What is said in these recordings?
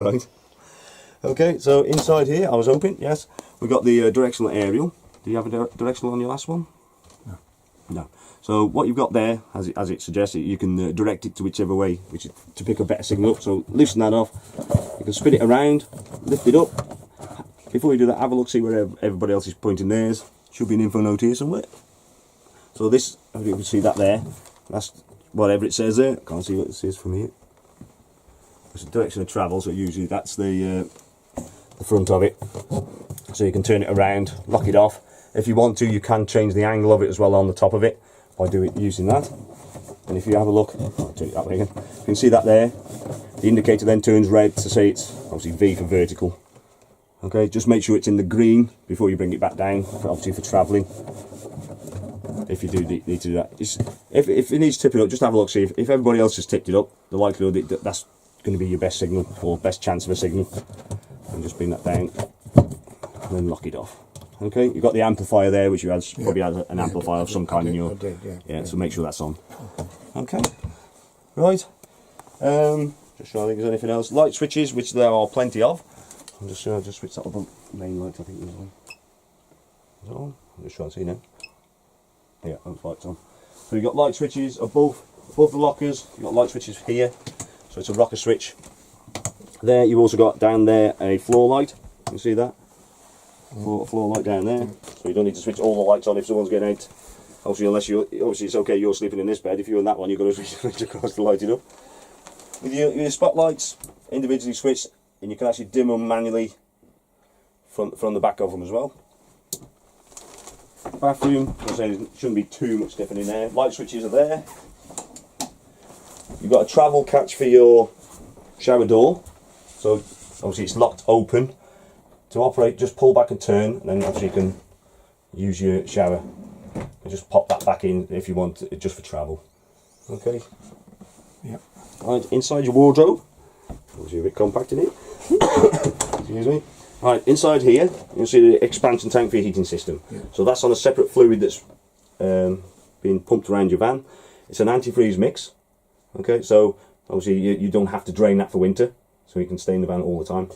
Right. Okay, so inside here, I was hoping, yes, we got the directional aerial. Do you have a directional on your last one? No. No. So what you've got there, as it suggests, you can direct it to whichever way, which is to pick a better signal up. So loosen that off. You can spin it around, lift it up. Before you do that, have a look, see where everybody else is pointing theirs. Should be an info note here somewhere. So this, if you can see that there, that's whatever it says there. Can't see what it says from here. It's the direction of travel, so usually that's the front of it. So you can turn it around, lock it off. If you want to, you can change the angle of it as well on the top of it by using that. And if you have a look, I'll turn it that way again. You can see that there. The indicator then turns red to say it's obviously V for vertical. Okay, just make sure it's in the green before you bring it back down, obviously for travelling. If you do need to do that, if it needs tipping up, just have a look. See if everybody else has tipped it up, the likelihood that's going to be your best signal or best chance of a signal. And just bring that down and then lock it off. Okay, you've got the amplifier there, which probably has an amplifier of some kind in your. Yeah, so make sure that's on. Okay, right. Just trying to think if there's anything else. Light switches, which there are plenty of. I'm just switch that up on main light. I think there's one. Is that on? I'm just trying to see now. Yeah, that's lights on. So you've got light switches above the lockers. You've got light switches here. So it's a rocker switch. There, you've also got down there a floor light. You can see that? Floor light down there. So you don't need to switch all the lights on if someone's getting out. Obviously, obviously it's okay, you're sleeping in this bed. If you're in that one, you've got to switch across to light it up. With your spotlights, individually switched, and you can actually dim them manually from the back of them as well. Bathroom, I say there shouldn't be too much different in there. Light switches are there. You've got a travel catch for your shower door. So obviously it's locked open. To operate, just pull back and turn, and then obviously you can use your shower. And just pop that back in if you want it, just for travel. Okay. Yep. Right, inside your wardrobe. Obviously a bit compact in it. Excuse me. Right, inside here, you'll see the expansion tank for your heating system. Yep. So that's on a separate fluid that's being pumped around your van. It's an antifreeze mix. Okay, so obviously you don't have to drain that for winter, so you can stay in the van all the time.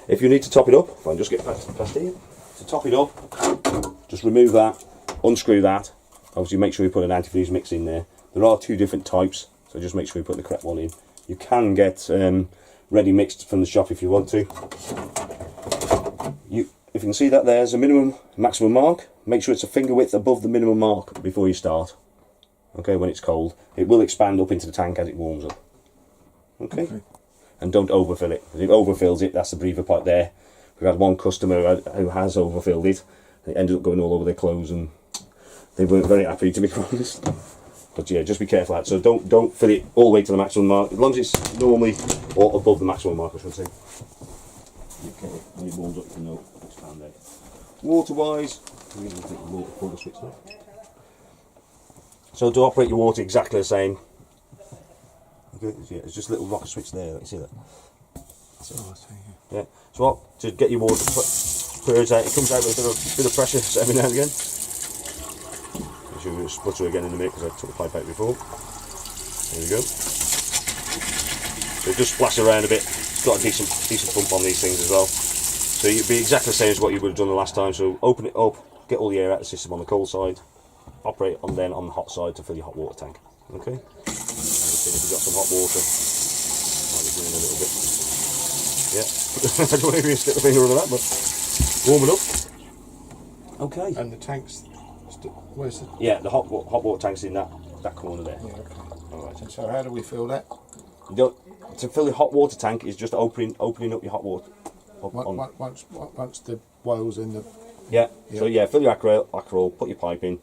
If you need to top it up, if I can just get past here, to top it up, just remove that, unscrew that. Obviously make sure you put an antifreeze mix in there. There are two different types, so just make sure you put the correct one in. You can get ready mixed from the shop if you want to. If you can see that there's a minimum, maximum mark, make sure it's a finger width above the minimum mark before you start. Okay, when it's cold. It will expand up into the tank as it warms up. Okay. And don't overfill it. If it overfills it, that's the breather pipe there. We've had one customer who has overfilled it. It ended up going all over their clothes, and they weren't very happy, to be honest. But yeah, just be careful of that. So don't fill it all the way to the maximum mark. As long as it's normally or above the maximum mark, I should say. Okay, when it warms up, you can know expand there. Water-wise, I'm going to take the water switch now. So to operate your water exactly the same. Okay, yeah, it's just a little rocker switch there. You see that? So, yeah. So what? To get your water purged out, it comes out with a bit of pressure every now and again. I'm sure we'll sputter again in a minute because I took the pipe out before. There we go. So just splash around a bit. It's got a decent pump on these things as well. So you'd be exactly the same as what you would have done the last time. So open it up, get all the air out of the system on the cold side, operate on then on the hot side to fill your hot water tank. Okay. If you've got some hot water, I'll be doing a little bit. Yeah, I don't want to stick the finger on that, but warm it up. Okay. And the tanks, where's the? Yeah, the hot water tank's in that corner there. Yeah, okay. All right. So how do we fill that? To fill your hot water tank is just opening up your hot water. Once the oil's in the. Yeah. So yeah, fill your Aquarol, put your pipe in.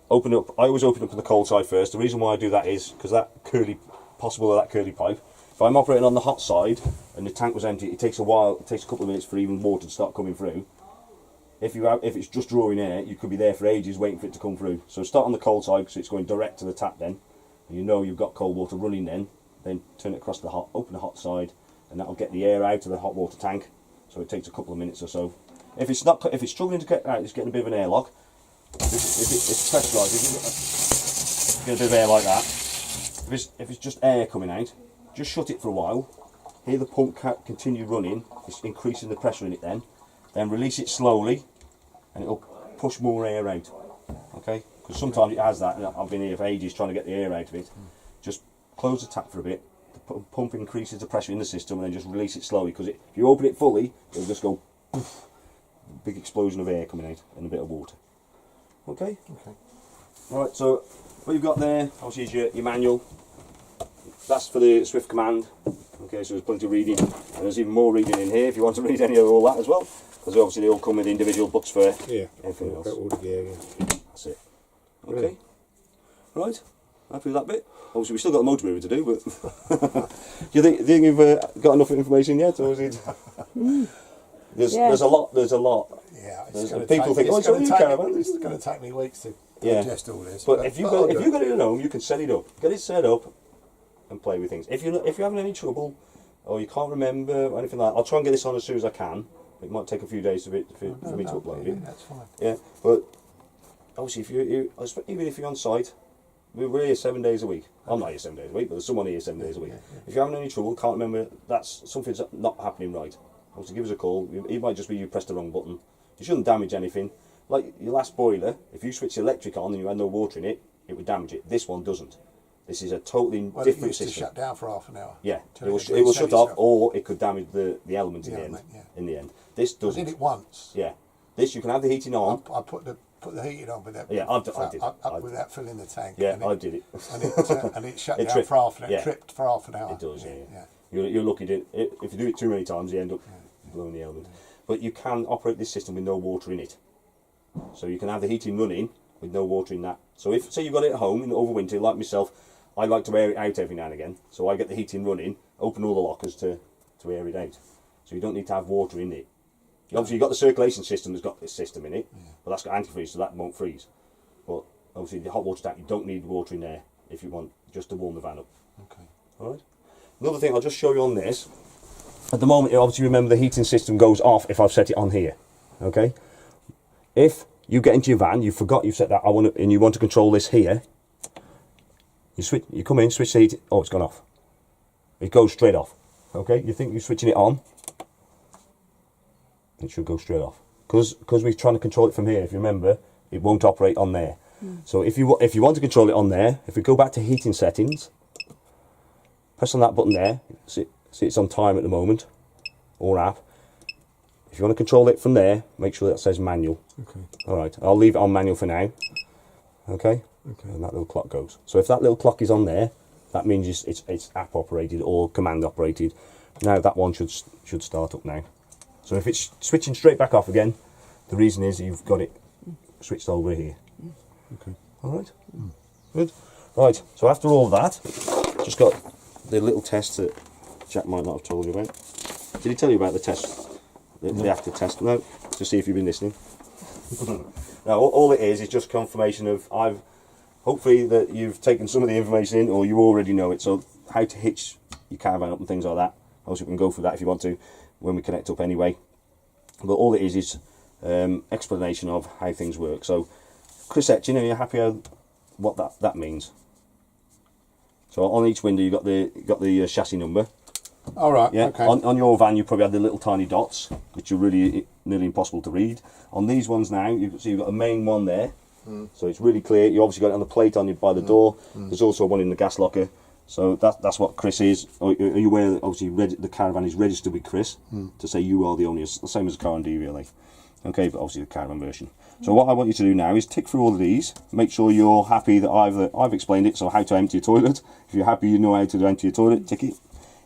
Open up. I always open up to the cold side first. The reason why I do that is because that curly pipe. If I'm operating on the hot side and the tank was empty, it takes a while. It takes a couple of minutes for even water to start coming through. If it's just drawing air, you could be there for ages waiting for it to come through. So start on the cold side because it's going direct to the tap then. And you know you've got cold water running then. Then turn it across to the hot. Open the hot side, and that'll get the air out of the hot water tank. So it takes a couple of minutes or so. If it's struggling to get out, it's getting a bit of an airlock. If it's pressurised, get a bit of air like that. If it's just air coming out, just shut it for a while, hear the pump continue running, it's increasing the pressure in it then release it slowly and it'll push more air out. Okay, because sometimes it has that, and I've been here for ages trying to get the air out of it. Just close the tap for a bit, the pump increases the pressure in the system, and then just release it slowly, because if you open it fully, it'll just go poof, big explosion of air coming out and a bit of water. Okay? Okay. Right, so what you've got there, obviously, is your manual. That's for the Swift command. Okay, so there's plenty of reading, and there's even more reading in here if you want to read any of all that as well, because obviously they all come with individual books for everything else. All the gear, yeah. That's it. Okay. Right. Happy with that bit? Obviously, we've still got the motor movie to do, but do you think you've got enough information yet, or is it? There's a lot. Yeah, People think, oh, it's only a caravan. It's going to take me weeks to Yeah. digest all this. But if you've got it at home, you can set it up, get it set up, and play with things. If you're having any trouble, or you can't remember or anything like that, I'll try and get this on as soon as I can. It might take a few days for me to upload it. That's fine. Yeah, but obviously, even if you're on site, we're here 7 days a week. I'm not here 7 days a week, but there's someone here 7 days a week. If you're having any trouble, can't remember, that's something's not happening right. Obviously, give us a call. It might just be you pressed the wrong button. You shouldn't damage anything. Like your last boiler, if you switch the electric on and you had no water in it, it would damage it. This one doesn't. This is a totally different it used system. to shut down for half an hour. Yeah, it will shut off, or it could damage the element in the end. Yeah. In the end, this doesn't. I did it once. Yeah, this you can have the heating on. I put the heating on with that. Yeah, I did. Without filling the tank. Yeah, I did it. And it shut down for half an hour. Yeah. Tripped for half an hour. It does. Yeah. You're lucky to, if you do it too many times, you end up blowing the element. But you can operate this system with no water in it. So you can have the heating running with no water in that. So if, say you've got it at home in overwinter, like myself, I like to air it out every now and again. So I get the heating running, open all the lockers to air it out. So you don't need to have water in it. Obviously you've got the circulation system that's got this system in it, but that's got antifreeze, so that won't freeze. But obviously the hot water tank, you don't need water in there if you want just to warm the van up. Okay. Alright. Another thing I'll just show you on this. At the moment, obviously remember the heating system goes off if I've set it on here. Okay? If you get into your van, you forgot you've set that, and you want to control this here, you come in, switch the heat, oh, it's gone off. It goes straight off. Okay? You think you're switching it on, it should go straight off. Because we're trying to control it from here, if you remember, it won't operate on there. So if you want to control it on there, if we go back to heating settings, press on that button there, see it's on time at the moment, or app. If you want to control it from there, make sure that says manual. Okay. Alright, I'll leave it on manual for now. Okay? Okay. And that little clock goes. So if that little clock is on there, that means it's app operated or command operated. Now that one should start up now. So if it's switching straight back off again, the reason is you've got it switched over here. Okay. Alright? Good. Right, so after all that, just got the little test that Jack might not have told you about. Did he tell you about the test? The active test? No, to see if you've been listening. Now, all it is just confirmation of hopefully that you've taken some of the information in, or you already know it. So how to hitch your caravan up and things like that. Obviously, we can go through that if you want to when we connect up anyway. But all it is explanation of how things work. So, Chris Etchin, are you happy what that means? So on each window you got the chassis number. All right. Yeah. Okay. On your van you probably had the little tiny dots, which are really nearly impossible to read. On these ones now, you've got a main one there, so it's really clear. You obviously got it on the plate by the door. There's also one in the gas locker. So that's what Chris is. Are you aware that obviously the caravan is registered with Chris to say you are the owner, the same as a car and D really. Okay, but obviously the caravan version. So what I want you to do now is tick through all of these. Make sure you're happy that I've explained it. So how to empty your toilet. If you're happy, you know how to empty your toilet. Tick it.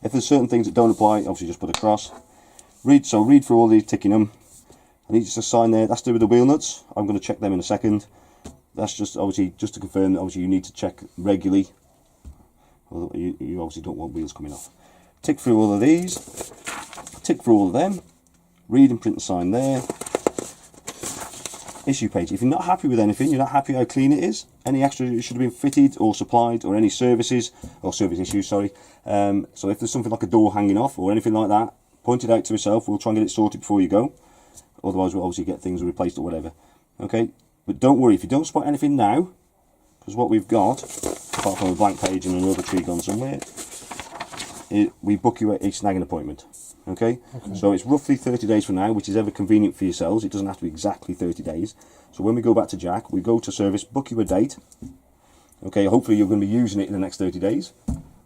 If there's certain things that don't apply, obviously just put a cross. Read through all these, ticking them. I need you to sign there. That's to do with the wheel nuts. I'm going to check them in a second. That's just obviously just to confirm that obviously you need to check regularly. You obviously don't want wheels coming off. Tick through all of these. Tick through all of them. Read and print and sign there. Issue page. If you're not happy with anything, you're not happy how clean it is, any extra that should have been fitted or supplied, or any services, or service issues, sorry. So if there's something like a door hanging off or anything like that, point it out to yourself. We'll try and get it sorted before you go. Otherwise, we'll obviously get things replaced or whatever. Okay? But don't worry, if you don't spot anything now, because what we've got, apart from a blank page and another tree gone somewhere, we book you each snagging appointment. Okay? So it's roughly 30 days from now, which is ever convenient for yourselves. It doesn't have to be exactly 30 days. So when we go back to Jack, we go to service, book you a date. Okay, hopefully you're going to be using it in the next 30 days.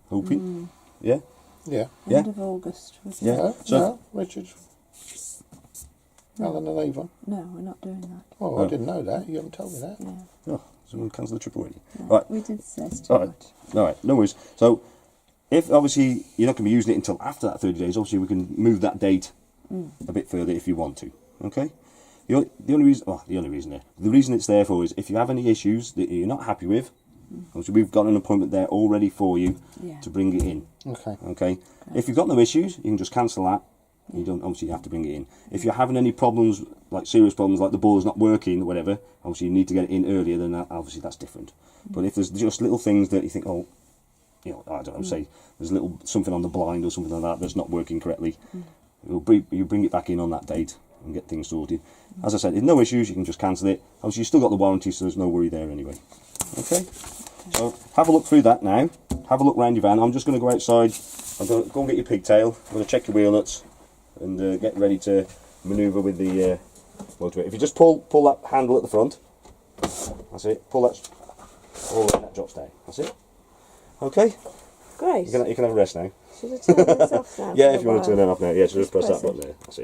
Hoping. Yeah? Yeah. Yeah. End of August. Was Yeah. It? No, So- no, Richard. Alan and Avon. No, we're not doing that. Oh, Oh. I didn't know that. You haven't told me that. Yeah. Oh, so we'll cancel the trip already. No, Right. We did say it's too All right. much. All right, no worries. So, if obviously you're not going to be using it until after that 30 days, obviously we can move that date a bit further if you want to. Okay. The only reason the reason it's there for is if you have any issues that you're not happy with, obviously we've got an appointment there already for you Yeah. to bring it in. Okay. Okay. If you've got no issues, you can just cancel that. You don't obviously have to bring it in. If you're having any problems, like serious problems, like the boiler's not working, whatever, obviously you need to get it in earlier. Then that, obviously that's different. But if there's just little things that you think, oh, you know, I don't know, say there's a little something on the blind or something like that that's not working correctly, you bring it back in on that date and get things sorted. As I said, if no issues, you can just cancel it. Obviously, you've still got the warranty, so there's no worry there anyway. Okay. So have a look through that now. Have a look round your van. I'm just going to go outside. I'm going to go and get your pigtail. I'm going to check your wheel nuts and get ready to manoeuvre with the motor. If you just pull that handle at the front, that's it. Pull that all the way, that drops down. That's it. Okay. Great. You can have a rest now. Should I turn this off now? Yeah, for if a you want to while? turn that off now. Yeah, so just press Press that it. button there. That's it.